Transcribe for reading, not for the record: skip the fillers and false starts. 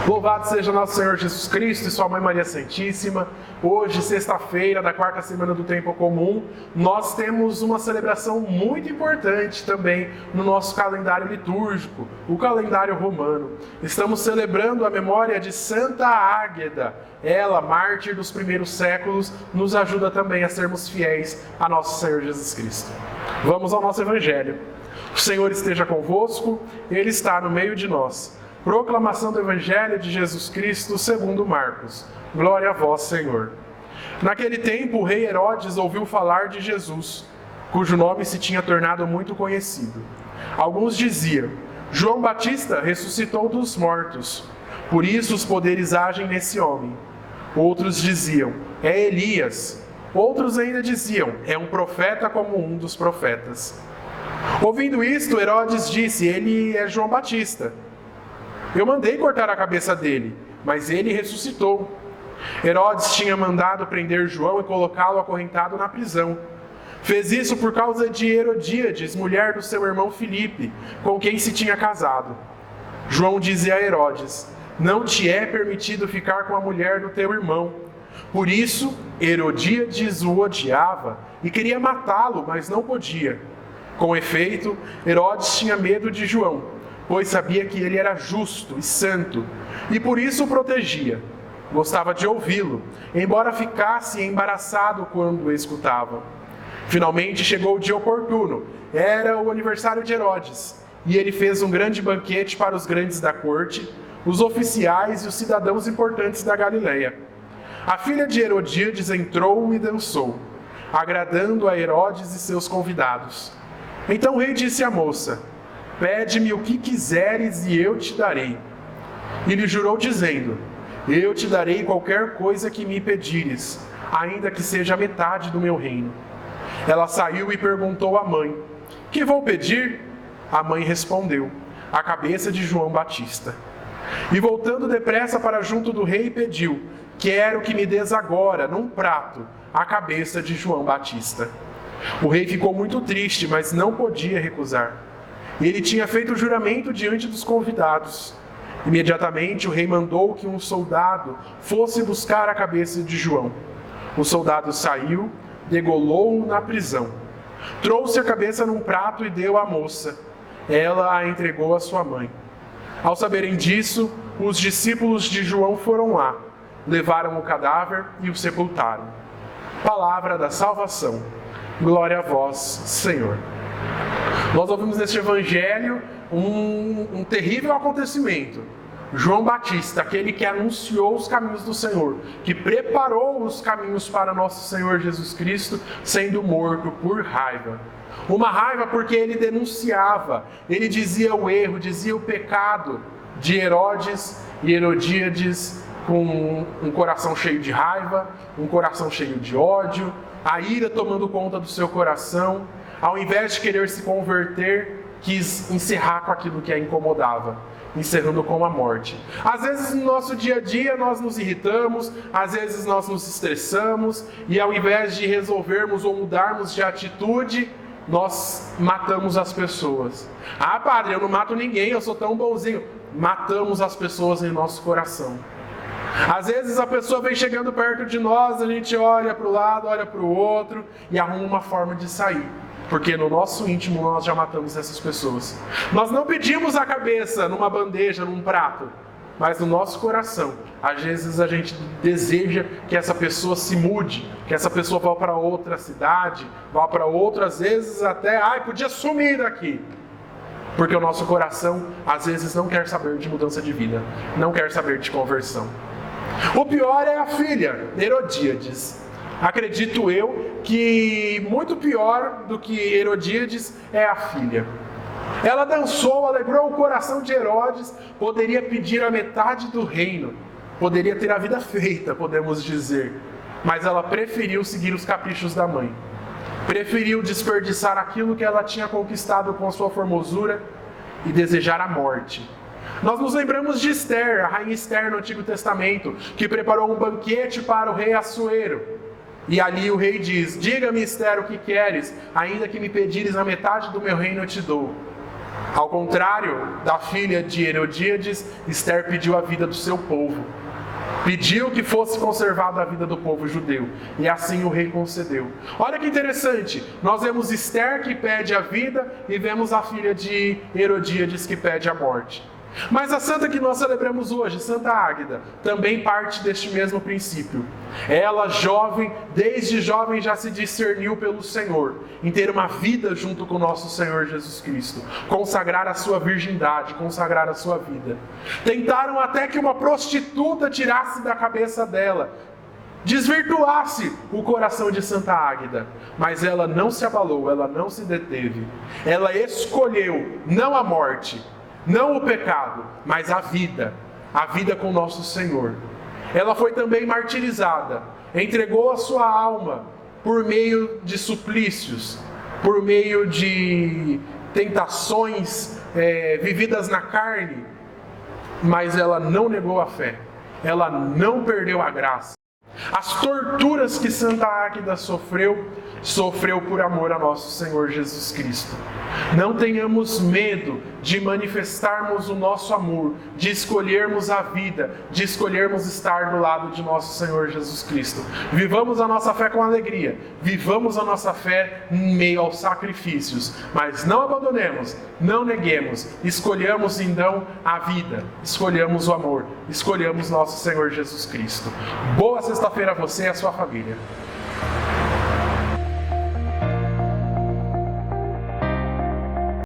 Louvado seja nosso Senhor Jesus Cristo e sua Mãe Maria Santíssima. Hoje, sexta-feira da quarta semana do Tempo Comum, nós temos uma celebração muito importante também no nosso calendário litúrgico, o calendário romano. Estamos celebrando a memória de Santa Águeda. Ela, mártir dos primeiros séculos, nos ajuda também a sermos fiéis a nosso Senhor Jesus Cristo. Vamos ao nosso Evangelho. O Senhor esteja convosco, Ele está no meio de nós. Proclamação do Evangelho de Jesus Cristo segundo Marcos. Glória a vós, Senhor. Naquele tempo, o rei Herodes ouviu falar de Jesus, cujo nome se tinha tornado muito conhecido. Alguns diziam: João Batista ressuscitou dos mortos, por isso os poderes agem nesse homem. Outros diziam: é Elias. Outros ainda diziam: é um profeta como um dos profetas. Ouvindo isto, Herodes disse: ele é João Batista. Eu mandei cortar a cabeça dele, mas ele ressuscitou. Herodes tinha mandado prender João e colocá-lo acorrentado na prisão. Fez isso por causa de Herodíades, mulher do seu irmão Filipe, com quem se tinha casado. João dizia a Herodes: não te é permitido ficar com a mulher do teu irmão. Por isso, Herodíades o odiava e queria matá-lo, mas não podia. Com efeito, Herodes tinha medo de João, pois sabia que ele era justo e santo, e por isso o protegia. Gostava de ouvi-lo, embora ficasse embaraçado quando o escutava. Finalmente chegou o dia oportuno. Era o aniversário de Herodes, e ele fez um grande banquete para os grandes da corte, os oficiais e os cidadãos importantes da Galileia. A filha de Herodíades entrou e dançou, agradando a Herodes e seus convidados. Então o rei disse à moça: pede-me o que quiseres e eu te darei. E lhe jurou dizendo: eu te darei qualquer coisa que me pedires, ainda que seja a metade do meu reino. Ela saiu e perguntou à mãe: que vou pedir? A mãe respondeu: a cabeça de João Batista. E voltando depressa para junto do rei, pediu: quero que me des agora, num prato, a cabeça de João Batista. O rei ficou muito triste, mas não podia recusar. Ele tinha feito o juramento diante dos convidados. Imediatamente o rei mandou que um soldado fosse buscar a cabeça de João. O soldado saiu, degolou-o na prisão. Trouxe a cabeça num prato e deu à moça. Ela a entregou à sua mãe. Ao saberem disso, os discípulos de João foram lá, levaram o cadáver e o sepultaram. Palavra da salvação. Glória a vós, Senhor. Nós ouvimos neste Evangelho um terrível acontecimento. João Batista, aquele que anunciou os caminhos do Senhor, que preparou os caminhos para nosso Senhor Jesus Cristo, sendo morto por raiva. Uma raiva porque ele denunciava, ele dizia o erro, dizia o pecado de Herodes e Herodíades, com um coração cheio de raiva, um coração cheio de ódio, a ira tomando conta do seu coração. Ao invés de querer se converter, quis encerrar com aquilo que a incomodava, encerrando com a morte. Às vezes no nosso dia a dia nós nos irritamos, às vezes nós nos estressamos, e ao invés de resolvermos ou mudarmos de atitude, nós matamos as pessoas. Ah, padre, eu não mato ninguém, eu sou tão bonzinho. Matamos as pessoas em nosso coração. Às vezes a pessoa vem chegando perto de nós, a gente olha para o lado, olha para o outro e arruma uma forma de sair. Porque no nosso íntimo nós já matamos essas pessoas. Nós não pedimos a cabeça numa bandeja, num prato, mas no nosso coração. Às vezes a gente deseja que essa pessoa se mude, que essa pessoa vá para outra cidade, vá para outra, às vezes até, podia sumir daqui. Porque o nosso coração às vezes não quer saber de mudança de vida, não quer saber de conversão. O pior é a filha, Herodíades. Acredito eu que muito pior do que Herodíades é a filha. Ela dançou, alegrou o coração de Herodes, poderia pedir a metade do reino, poderia ter a vida feita, podemos dizer, mas ela preferiu seguir os caprichos da mãe. Preferiu desperdiçar aquilo que ela tinha conquistado com a sua formosura e desejar a morte. Nós nos lembramos de Esther, a rainha Esther no Antigo Testamento, que preparou um banquete para o rei Assuero. E ali o rei diz: diga-me, Esther, o que queres, ainda que me pedires a metade do meu reino eu te dou. Ao contrário da filha de Herodíades, Esther pediu a vida do seu povo. Pediu que fosse conservada a vida do povo judeu, e assim o rei concedeu. Olha que interessante, nós vemos Esther que pede a vida e vemos a filha de Herodíades que pede a morte. Mas a santa que nós celebramos hoje, Santa Águeda, também parte deste mesmo princípio. Ela, jovem, desde jovem já se discerniu pelo Senhor, em ter uma vida junto com o nosso Senhor Jesus Cristo, consagrar a sua virgindade, consagrar a sua vida. Tentaram até que uma prostituta tirasse da cabeça dela, desvirtuasse o coração de Santa Águeda, mas ela não se abalou, ela não se deteve. Ela escolheu não a morte, não o pecado, mas a vida com nosso Senhor. Ela foi também martirizada, entregou a sua alma por meio de suplícios, por meio de tentações vividas na carne, mas ela não negou a fé, ela não perdeu a graça. As torturas que Santa Águeda sofreu por amor a nosso Senhor Jesus Cristo. Não tenhamos medo de manifestarmos o nosso amor, de escolhermos a vida, de escolhermos estar do lado de nosso Senhor Jesus Cristo. Vivamos a nossa fé com alegria, vivamos a nossa fé em meio aos sacrifícios, mas não abandonemos, não neguemos, escolhamos então a vida, escolhamos o amor, escolhamos nosso Senhor Jesus Cristo. Boa sexta-feira a você e a sua família.